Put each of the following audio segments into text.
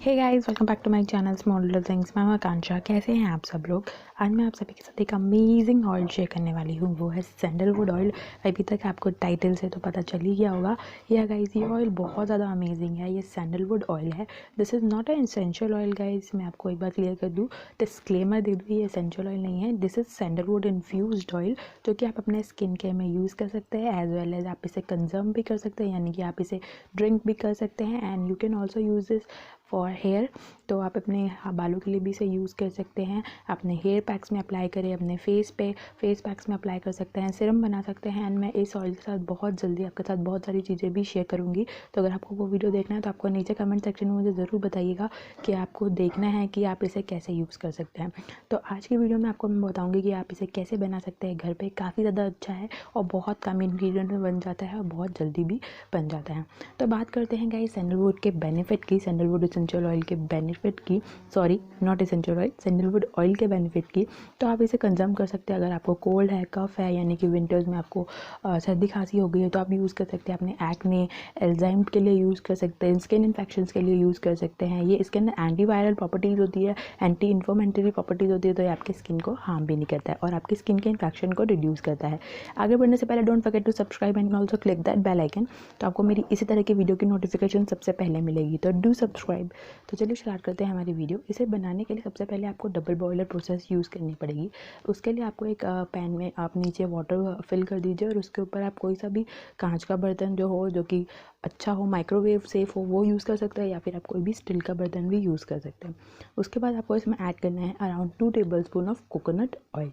Hey guys, welcome back to my channel small little things. मैं हूं आकांक्षा। कैसे हैं आप सब लोग? आज मैं आप सभी के साथ एक अमेजिंग ऑयल शेयर करने वाली हूं, वो है सैंडलवुड ऑयल। अभी तक आपको टाइटल से तो पता चल ही गया होगा। या गाइस, ये ऑयल बहुत ज़्यादा अमेजिंग है। ये सैंडलवुड ऑयल है। This is not a essential oil guys. मैं आपको एक बार क्लियर कर दूँ, डिस्क्लेमर दे दूँ, ये एसेंशियल ऑयल नहीं है। This is sandalwood infused oil, जो कि आप अपने स्किन केयर में यूज़ कर सकते हैं, एज वेल एज आप इसे कंज्यूम भी कर सकते हैं, यानी कि आप इसे ड्रिंक भी कर सकते हैं। And you can also use this for hair. तो आप अपने बालों के लिए भी इसे यूज़ कर सकते हैं। अपने हेयर पैक्स में अप्लाई करें, अपने फेस पैक्स में अप्लाई कर सकते हैं, सिरम बना सकते हैं। एंड मैं इस ऑयल के साथ बहुत जल्दी आपके साथ बहुत सारी चीज़ें भी शेयर करूँगी। तो अगर आपको वो वीडियो देखना है तो आपको नीचे कमेंट सेक्शन में मुझे ज़रूर बताइएगा कि आपको देखना है कि आप इसे कैसे यूज़ कर सकते हैं। तो आज की वीडियो में आपको मैं बताऊँगी कि आप इसे कैसे बना सकते हैं घर पर। काफ़ी ज़्यादा अच्छा है और बहुत कम इंग्रेडिएंट में बन जाता है और बहुत जल्दी भी बन जाता है। तो बात करते हैं गाइस सैंडलवुड के बेनिफिट की, सैंडलवुड एसेंशियल ऑयल के बेनिफिट की, sorry not essential oil, sandalwood oil के बेनिफिट की। तो आप इसे कंज्यूम कर सकते हैं। अगर आपको कोल्ड है, कफ है, यानी कि विंटर्स में आपको सर्दी खांसी हो गई है, तो आप यूज़ कर सकते हैं। अपने एक्ने, एल्जाइम के लिए यूज़ कर सकते हैं, स्किन इन्फेक्शंस के लिए यूज़ कर सकते हैं। ये इसके अंदर एंटीवायरल प्रॉपर्टीज़ होती है, एंटी इन्फ्लेमेटरी प्रॉपर्टीज़ होती है, तो ये आपकी स्किन को हार्म भी नहीं करता है और आपकी स्किन के इन्फेक्शन को रिड्यूस करता है। आगे बढ़ने से पहले don't forget to subscribe and also click that bell icon, तो आपको मेरी इसी तरह की वीडियो की नोटिफिकेशन सबसे पहले मिलेगी। तो डू सब्सक्राइब। तो चलिए स्टार्ट करते हैं हमारी वीडियो। इसे बनाने के लिए सबसे पहले आपको डबल बॉयलर प्रोसेस यूज़ करनी पड़ेगी। उसके लिए आपको एक पैन में आप नीचे वाटर फिल कर दीजिए और उसके ऊपर आप कोई सा भी कांच का बर्तन जो हो, जो कि अच्छा हो, माइक्रोवेव सेफ हो, वो यूज़ कर सकते हैं, या फिर आप कोई भी स्टील का बर्तन भी यूज़ कर सकते हैं। उसके बाद आपको इसमें ऐड करना है around 2 tablespoon of coconut oil.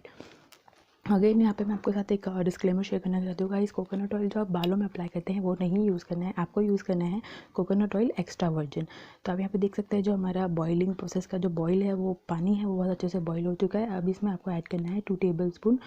Again यहाँ पे मैं आपके साथ एक डिस्क्लेमर शेयर करना चाहती हूँ गाइस, कोकोनट ऑयल जो आप बालों में अप्लाई करते हैं वो नहीं यूज़ करना है, आपको यूज़ करना है कोकोनट ऑयल एक्स्ट्रा वर्जिन। तो आप यहाँ पे देख सकते हैं जो हमारा बॉइलिंग प्रोसेस का जो बॉयल है, वो पानी है वो बहुत अच्छे से बॉयल हो चुका है। अब इसमें आपको ऐड करना है 2 टेबलस्पून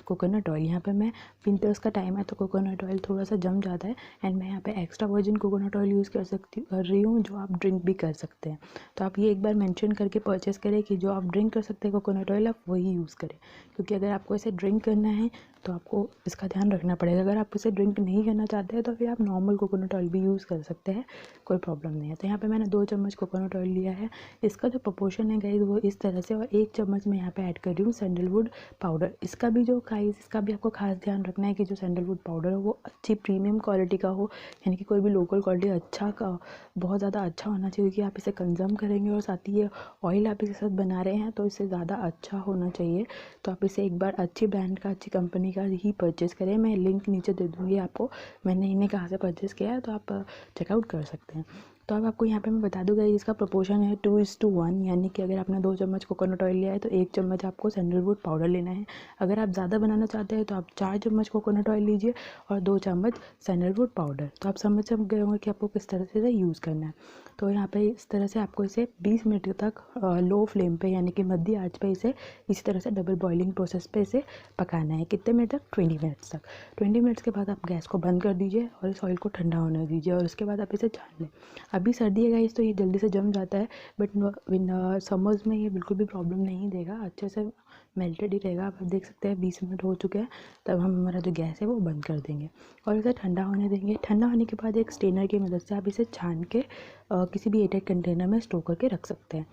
कोकोनट ऑयल। यहाँ पर मैं विंटर्स का टाइम है तो कोकोनट ऑयल थोड़ा सा जम जाता है, एंड मैं यहाँ पर extra virgin coconut oil use कर रही हूँ, जो आप ड्रिंक भी कर सकते हैं। तो आप ये एक बार मैंशन करके परचेस करें कि जो आप ड्रिंक कर सकते हैं कोकोनट ऑयल, आप वही यूज़ करें, क्योंकि अगर आपको इसे ड्रिंक करना है तो आपको इसका ध्यान रखना पड़ेगा। अगर आप इसे ड्रिंक नहीं करना चाहते हैं तो फिर आप नॉर्मल कोकोनट ऑयल भी यूज़ कर सकते हैं, कोई प्रॉब्लम नहीं है। तो यहाँ पे मैंने 2 चम्मच कोकोनट ऑयल लिया है। इसका जो प्रोपोर्शन है गाइस वो इस तरह से, और 1 चम्मच मैं यहाँ पे ऐड कर रही हूँ सैंडलवुड पाउडर। इसका भी जो गाइस, इसका भी आपको खास ध्यान रखना है कि जो सैंडलवुड पाउडर हो वो अच्छी प्रीमियम क्वालिटी का हो, यानी कि कोई भी लोकल क्वालिटी अच्छा का बहुत ज़्यादा अच्छा होना चाहिए, क्योंकि आप इसे कंज्यूम करेंगे और साथ ही ये ऑयल आप इसके साथ बना रहे हैं तो इससे ज़्यादा अच्छा होना चाहिए। तो आप इसे एक बार अच्छी ब्रांड का, अच्छी कंपनी का ही परचेज़ करें। मैं लिंक नीचे दे दूँगी आपको, मैंने इन्हें कहाँ से परचेज़ किया है, तो आप चेकआउट कर सकते हैं। तो अब आपको यहाँ पे मैं बता दूँगा इसका प्रोपोर्शन है 2:1, यानी कि अगर आपने 2 चम्मच कोकोनट ऑयल लिया है तो 1 चम्मच आपको सैंडलवुड पाउडर लेना है। अगर आप ज़्यादा बनाना चाहते हैं तो आप 4 चम्मच कोकोनट ऑयल लीजिए और 2 चम्मच सैंडलवुड पाउडर। तो आप समझ गए होंगे कि आपको किस तरह से इसे यूज़ करना है। तो यहाँ पे इस तरह से आपको इसे 20 मिनट तक लो फ्लेम पे, यानी कि मध्य आंच पे इसे इसी तरह से डबल बॉइलिंग प्रोसेस पे इसे पकाना है। कितने मिनट तक? 20 मिनट्स तक। 20 मिनट्स के बाद आप गैस को बंद कर दीजिए और इस ऑयल को ठंडा होने दीजिए, और उसके बाद आप इसे छान लें। अभी सर्दी है गाइस तो ये जल्दी से जम जाता है, बट समर्स में ये बिल्कुल भी प्रॉब्लम नहीं देगा, अच्छे से मेल्टेड ही रहेगा। आप देख सकते हैं 20 मिनट हो चुके हैं, तब हम हमारा जो गैस है वो बंद कर देंगे और इसे ठंडा होने देंगे। ठंडा होने के बाद एक स्ट्रेनर की मदद से आप इसे छान के किसी भी एयरटाइट कंटेनर में स्टोर करके रख सकते हैं।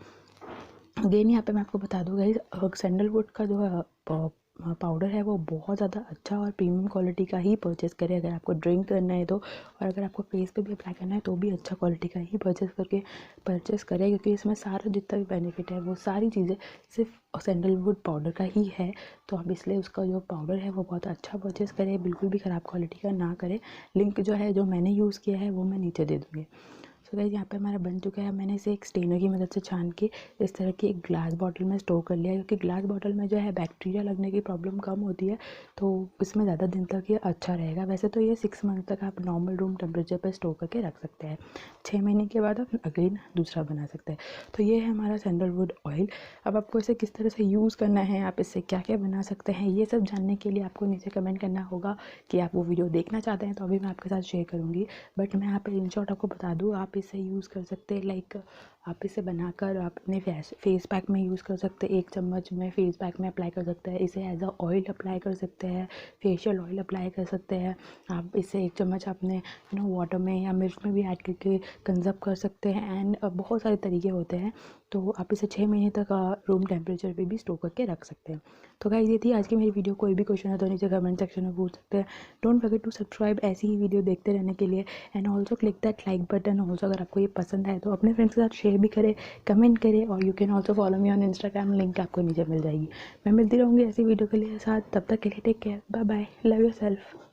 अगेन यहाँ पे मैं आपको बता दूँ गाइस, सैंडलवुड का जो पाउडर है वो बहुत ज़्यादा अच्छा और प्रीमियम क्वालिटी का ही परचेज़ करें अगर आपको ड्रिंक करना है तो, और अगर आपको फेस पे भी अप्लाई करना है तो भी अच्छा क्वालिटी का ही परचेज़ करें, क्योंकि इसमें सारा जितना भी बेनिफिट है वो सारी चीज़ें सिर्फ सैंडलवुड पाउडर का ही है। तो आप इसलिए उसका जो पाउडर है वो बहुत अच्छा परचेज़ करें, बिल्कुल भी ख़राब क्वालिटी का ना करें। लिंक जो है जो मैंने यूज़ किया है वो मैं नीचे दे दूँगी। सो गाइस यहाँ पे हमारा बन चुका है। मैंने इसे एक स्टेनर की मदद से छान के इस तरह की एक ग्लास बॉटल में स्टोर कर लिया है, क्योंकि ग्लास बॉटल में जो है बैक्टीरिया लगने की प्रॉब्लम कम होती है, तो इसमें ज़्यादा दिन तक ये अच्छा रहेगा। वैसे तो ये 6 मंथ तक आप नॉर्मल रूम टेम्परेचर पर स्टोर करके रख सकते हैं। 6 महीने के बाद आप अगेन दूसरा बना सकते हैं। तो ये है हमारा सैंडलवुड ऑयल। अब आपको इसे किस तरह से यूज़ करना है, आप इससे क्या क्या बना सकते हैं, ये सब जानने के लिए आपको नीचे कमेंट करना होगा कि आप वो वीडियो देखना चाहते हैं, तो अभी मैं आपके साथ शेयर करूँगी। बट मैं यहाँ पे इन शॉर्ट आपको बता दूँ, आप इसे यूज़ कर सकते हैं। लाइक आप इसे बनाकर आप अपने फेस पैक में यूज़ कर सकते हैं। 1 चम्मच में फेस पैक में अप्लाई कर सकते हैं। इसे एज अ ऑयल अप्लाई कर सकते हैं, फेशियल ऑयल अप्लाई कर सकते हैं। आप इसे 1 चम्मच अपने वाटर में या मिल्क में भी ऐड करके कंजर्व कर सकते हैं। एंड बहुत सारे तरीके होते हैं। तो आप इसे 6 महीने तक रूम टेम्परेचर पे भी स्टोर करके रख सकते हैं। तो गाइस ये थी आज की मेरी वीडियो। कोई भी क्वेश्चन है तो नीचे कमेंट सेक्शन में पूछ सकते हैं। डोंट फॉरगेट टू सब्सक्राइब ऐसी ही वीडियो देखते रहने के लिए। And also click that like button. Also अगर आपको ये पसंद आए तो अपने फ्रेंड्स के साथ शेयर भी करें, कमेंट करें। और you can also follow me on Instagram, link आपको नीचे मिल जाएगी। मैं मिलती रहूँगी ऐसी वीडियो के लिए साथ। तब तक के लिए take care, bye bye, love your self.